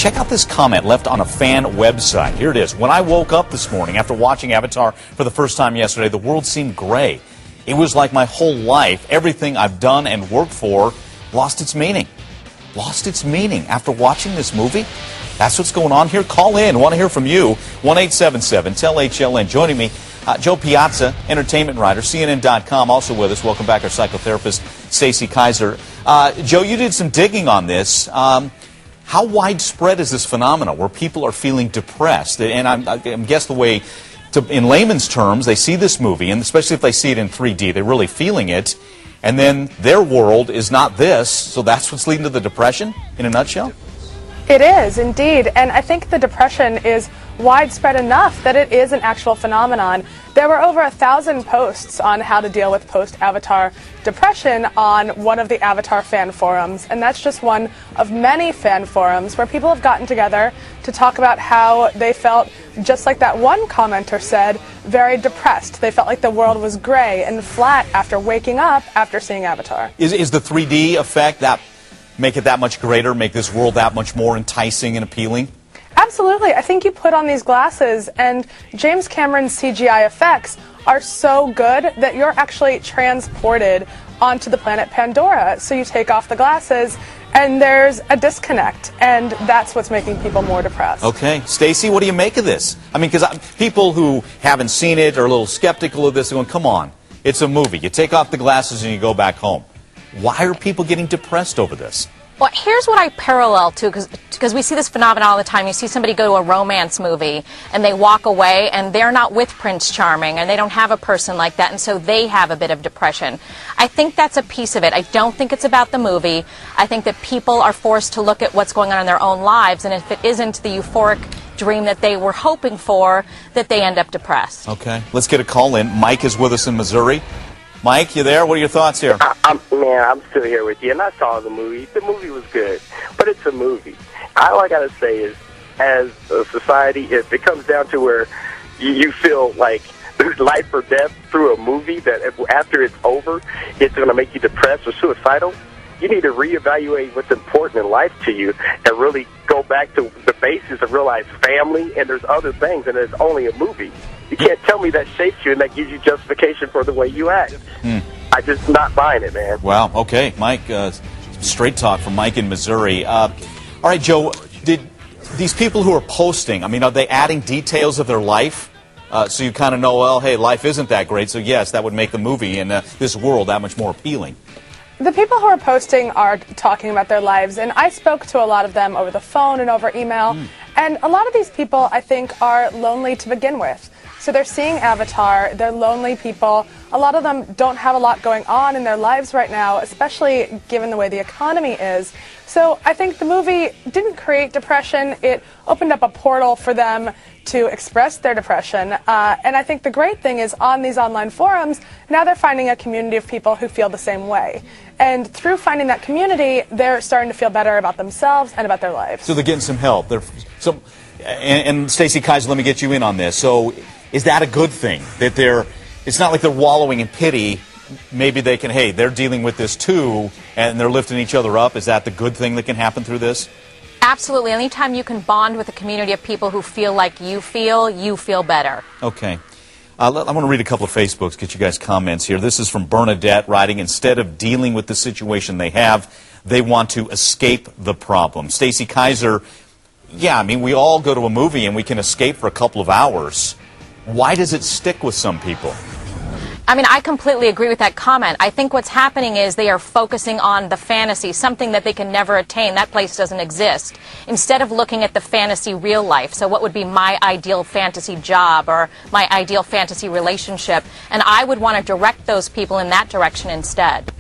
check out this comment left on a fan website. Here it is. When I woke up this morning after watching Avatar for the first time yesterday, the world seemed gray. It was like my whole life, everything I've done and worked for, lost its meaning. Lost its meaning after watching this movie? That's what's going on here. Call in. Want to hear from you. 1-877-TEL-HLN. Joining me, Joe Piazza, entertainment writer, CNN.com, also with us. Welcome back, our psychotherapist, Stacey Kaiser. Joe, you did some digging on this. How widespread is this phenomenon where people are feeling depressed? And I guess the way, in layman's terms, they see this movie, and especially if they see it in 3D, they're really feeling it. And then their world is not this, so that's what's leading to the depression, in a nutshell? It is, indeed. And I think the depression is widespread enough that it is an actual phenomenon. There were over 1,000 posts on how to deal with post-Avatar depression on one of the Avatar fan forums. And that's just one of many fan forums where people have gotten together to talk about how they felt, just like that one commenter said, very depressed. They felt like the world was gray and flat after waking up after seeing Avatar. Is the 3D effect that make it that much greater, make this world that much more enticing and appealing? Absolutely. I think you put on these glasses, and James Cameron's CGI effects are so good that you're actually transported onto the planet Pandora. So you take off the glasses, and there's a disconnect, and that's what's making people more depressed. Okay. Stacey, what do you make of this? I mean, because people who haven't seen it are a little skeptical of this, are going, come on, it's a movie. You take off the glasses and you go back home. Why are people getting depressed over this? Well, here's what I parallel to, because we see this phenomenon all the time. You see somebody go to a romance movie, and they walk away, and they're not with Prince Charming, and they don't have a person like that, and so they have a bit of depression. I think that's a piece of it. I don't think it's about the movie. I think that people are forced to look at what's going on in their own lives, and if it isn't the euphoric dream that they were hoping for, that they end up depressed. Okay. Let's get a call in. Mike is with us in Missouri. Mike, you there? What are your thoughts here? I'm still here with you, and I saw the movie. The movie was good, but it's a movie. All I got to say is, as a society, if it comes down to where you feel like there's life or death through a movie, that after it's over, it's going to make you depressed or suicidal, you need to reevaluate what's important in life to you and really go back to the basis of realize family, and there's other things, and it's only a movie. You can't tell me that shapes you and that gives you justification for the way you act. I'm just not buying it, man. Wow. Okay, Mike, straight talk from Mike in Missouri. All right, Joe, did these people who are posting, I mean, are they adding details of their life? So you kind of know, well, hey, life isn't that great, so yes, that would make the movie and this world that much more appealing. The people who are posting are talking about their lives, and I spoke to a lot of them over the phone and over email, and a lot of these people, I think, are lonely to begin with. So they're seeing Avatar, they're lonely people. A lot of them don't have a lot going on in their lives right now, especially given the way the economy is. So I think the movie didn't create depression, it opened up a portal for them to express their depression. And I think the great thing is on these online forums, now they're finding a community of people who feel the same way. And through finding that community, they're starting to feel better about themselves and about their lives. So they're getting some help. And Stacey Kaiser, let me get you in on this. So is that a good thing? That it's not like they're wallowing in pity. Maybe they can, hey, they're dealing with this too, and they're lifting each other up. Is that the good thing that can happen through this? Absolutely. Anytime you can bond with a community of people who feel like you feel better. Okay. I want to read a couple of Facebooks, get you guys' comments here. This is from Bernadette writing, instead of dealing with the situation they have, they want to escape the problem. Stacey Kaiser, yeah, I mean, we all go to a movie and we can escape for a couple of hours. Why does it stick with some people? I mean, I completely agree with that comment. I think what's happening is they are focusing on the fantasy, something that they can never attain. That place doesn't exist. Instead of looking at the fantasy real life, so what would be my ideal fantasy job or my ideal fantasy relationship, and I would want to direct those people in that direction instead.